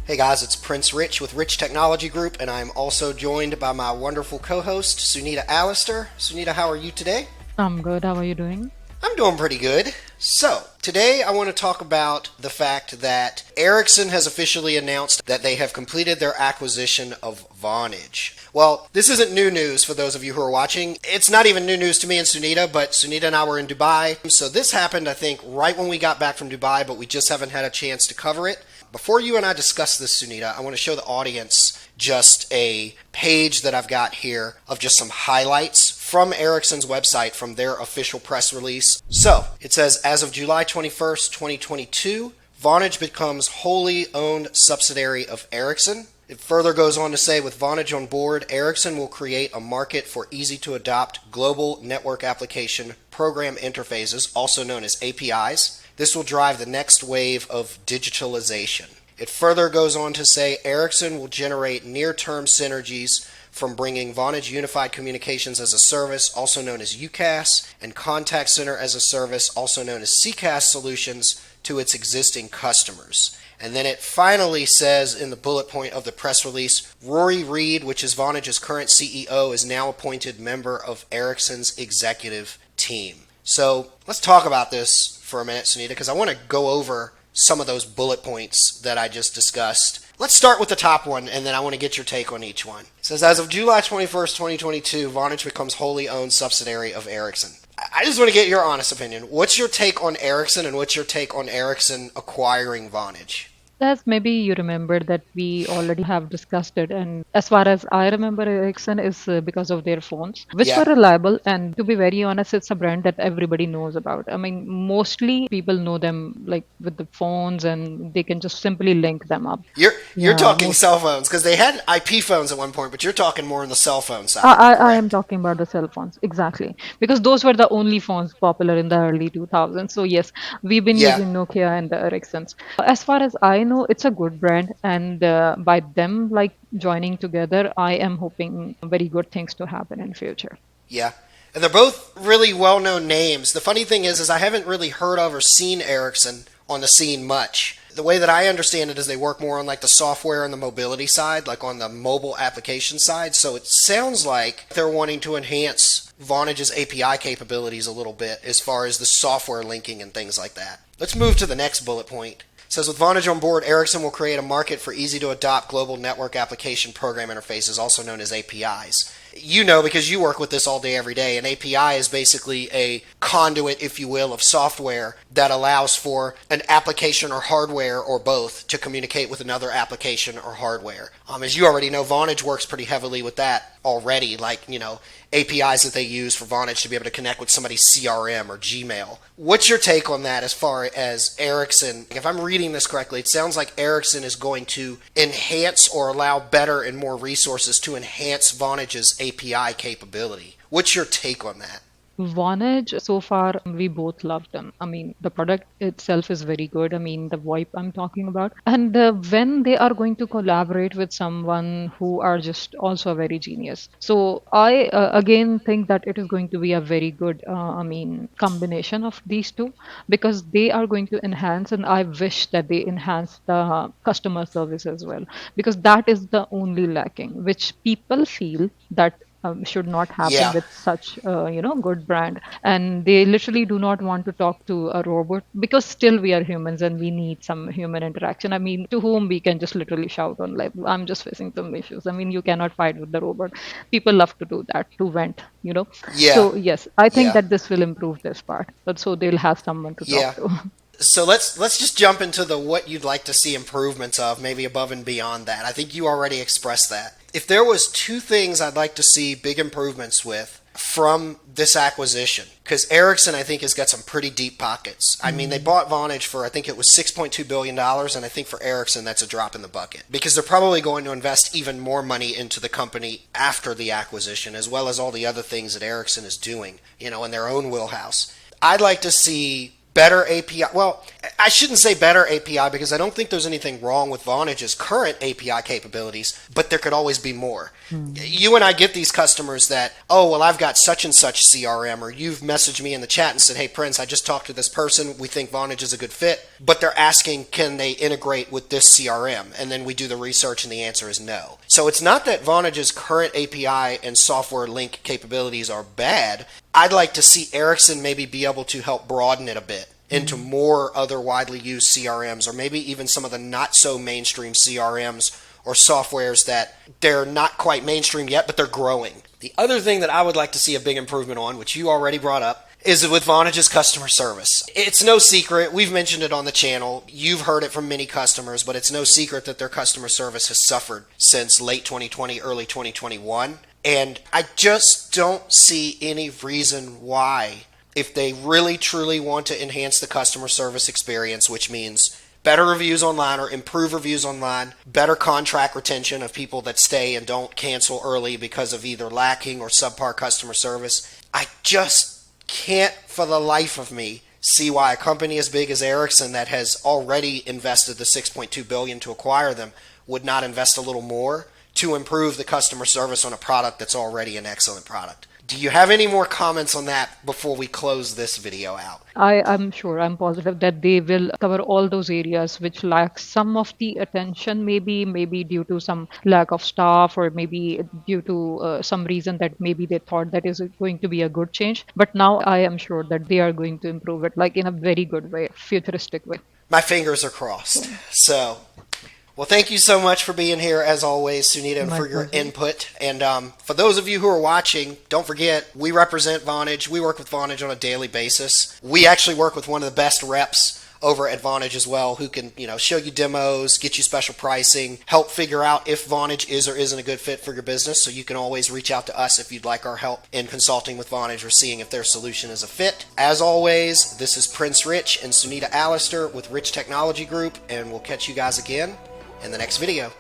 Hey guys, it's Prince Rich with Rich Technology Group, and I'm also joined by my wonderful co-host, Sunita Allister. Sunita, how are you today? I'm good. How are you doing? I'm doing pretty good. So, today I want to talk about the fact that Ericsson has officially announced that they have completed their acquisition of Vonage. Well, this isn't new news for those of you who are watching. It's not even new news to me and Sunita, but Sunita and I were in Dubai. So this happened, I think, right when we got back from Dubai, but we just haven't had a chance to cover it. Before you and I discuss this, Sunita, I want to show the audience just a page that I've got here of just some highlights from Ericsson's website from their official press release. So, it says, as of July 21st, 2022, Vonage becomes wholly owned subsidiary of Ericsson. It further goes on to say, with Vonage on board, Ericsson will create a market for easy-to-adopt global network application program interfaces, also known as APIs. This will drive the next wave of digitalization. It further goes on to say Ericsson will generate near-term synergies from bringing Vonage Unified Communications as a Service, also known as UCaaS, and Contact Center as a Service, also known as CCaaS solutions, to its existing customers. And then it finally says in the bullet point of the press release, Rory Reid, which is Vonage's current CEO, is now appointed member of Ericsson's executive team. So let's talk about this for a minute, Sunita, because I want to go over some of those bullet points that I just discussed. Let's start with the top one, and then I want to get your take on each one. It says, as of July 21st, 2022, Vonage becomes wholly owned subsidiary of Ericsson. I just want to get your honest opinion. What's your take on Ericsson, and what's your take on Ericsson acquiring Vonage? As maybe you remember that we already have discussed it, and as far as I remember, Ericsson is because of their phones, which were Yeah. reliable. And to be very honest, it's a brand that everybody knows about. I mean, mostly people know them like with the phones, and they can just simply link them up. You're Yeah, talking most. cell phones, because they had IP phones at one point, but you're talking more on the cell phone I, side, I I am correct? talking about the cell phones, exactly. Because those were the only phones popular in the early 2000s. So, yes, we've been Yeah. using Nokia and the Ericssons. As far as I know, it's a good brand. And by them like joining together, I am hoping very good things to happen in future. Yeah. And they're both really well-known names. The funny thing is I haven't really heard of or seen Ericsson on the scene much. The way that I understand it is they work more on like the software and the mobility side, like on the mobile application side. So it sounds like they're wanting to enhance Vonage's API capabilities a little bit as far as the software linking and things like that. Let's move to the next bullet point. It says, with Vonage on board, Ericsson will create a market for easy-to-adopt global network application program interfaces, also known as APIs. You know, because you work with this all day, every day, an API is basically a conduit, if you will, of software that allows for an application or hardware or both to communicate with another application or hardware. As you already know, Vonage works pretty heavily with that already, like, APIs that they use for Vonage to be able to connect with somebody's CRM or Gmail. What's your take on that as far as Ericsson? If I'm reading this correctly, it sounds like Ericsson is going to enhance or allow better and more resources to enhance Vonage's API capability. What's your take on that? Vonage, so far, we both love them. I mean, the product itself is very good. I mean, the VoIP I'm talking about. And when they are going to collaborate with someone who are just also very genius. So I again think that it is going to be a very good, combination of these two because they are going to enhance, and I wish that they enhance the customer service as well because that is the only lacking, which people feel that should not happen Yeah, with such good brand, and they literally do not want to talk to a robot because still we are humans and we need some human interaction. I mean, to whom we can just literally shout on like, I'm just facing some issues. I mean, you cannot fight with the robot. People love to do that, to vent. yeah, So yes, I think yeah, that this will improve this part, but so they'll have someone to talk yeah. to. So let's just jump into the what you'd like to see improvements of, maybe above and beyond that. I think you already expressed that. If there was two things I'd like to see big improvements with from this acquisition, because Ericsson I think has got some pretty deep pockets. I mean, they Mm. bought Vonage for I think it was $6.2 billion, and I think for Ericsson that's a drop in the bucket because they're probably going to invest even more money into the company after the acquisition, as well as all the other things that Ericsson is doing, in their own wheelhouse. I'd like to see better API. Well, I shouldn't say better API because I don't think there's anything wrong with Vonage's current API capabilities, but there could always be more. You and I get these customers that, oh, well, I've got such and such CRM, or you've messaged me in the chat and said, hey, Prince, I just talked to this person. We think Vonage is a good fit, but they're asking, can they integrate with this CRM? And then we do the research and the answer is no. So it's not that Vonage's current API and software link capabilities are bad. I'd like to see Ericsson maybe be able to help broaden it a bit into more other widely used CRMs, or maybe even some of the not so mainstream CRMs or softwares that they're not quite mainstream yet, but they're growing. The other thing that I would like to see a big improvement on, which you already brought up, is with Vonage's customer service. It's no secret. We've mentioned it on the channel. You've heard it from many customers, but it's no secret that their customer service has suffered since late 2020, early 2021. And I just don't see any reason why, if they really truly want to enhance the customer service experience, which means better reviews online or improve reviews online, better contract retention of people that stay and don't cancel early because of either lacking or subpar customer service, I just can't for the life of me see why a company as big as Ericsson that has already invested the $6.2 billion to acquire them would not invest a little more to improve the customer service on a product that's already an excellent product. Do you have any more comments on that before we close this video out? I'm sure, I'm positive that they will cover all those areas which lack some of the attention, maybe due to some lack of staff, or maybe due to some reason that maybe they thought that is going to be a good change. But now I am sure that they are going to improve it, like in a very good way, futuristic way. My fingers are crossed. So, well, thank you so much for being here, as always, Sunita, and for your input. And for those of you who are watching, don't forget, we represent Vonage. We work with Vonage on a daily basis. We actually work with one of the best reps over at Vonage as well, who can, show you demos, get you special pricing, help figure out if Vonage is or isn't a good fit for your business. So you can always reach out to us if you'd like our help in consulting with Vonage or seeing if their solution is a fit. As always, this is Prince Rich and Sunita Allister with Rich Technology Group, and we'll catch you guys again in the next video.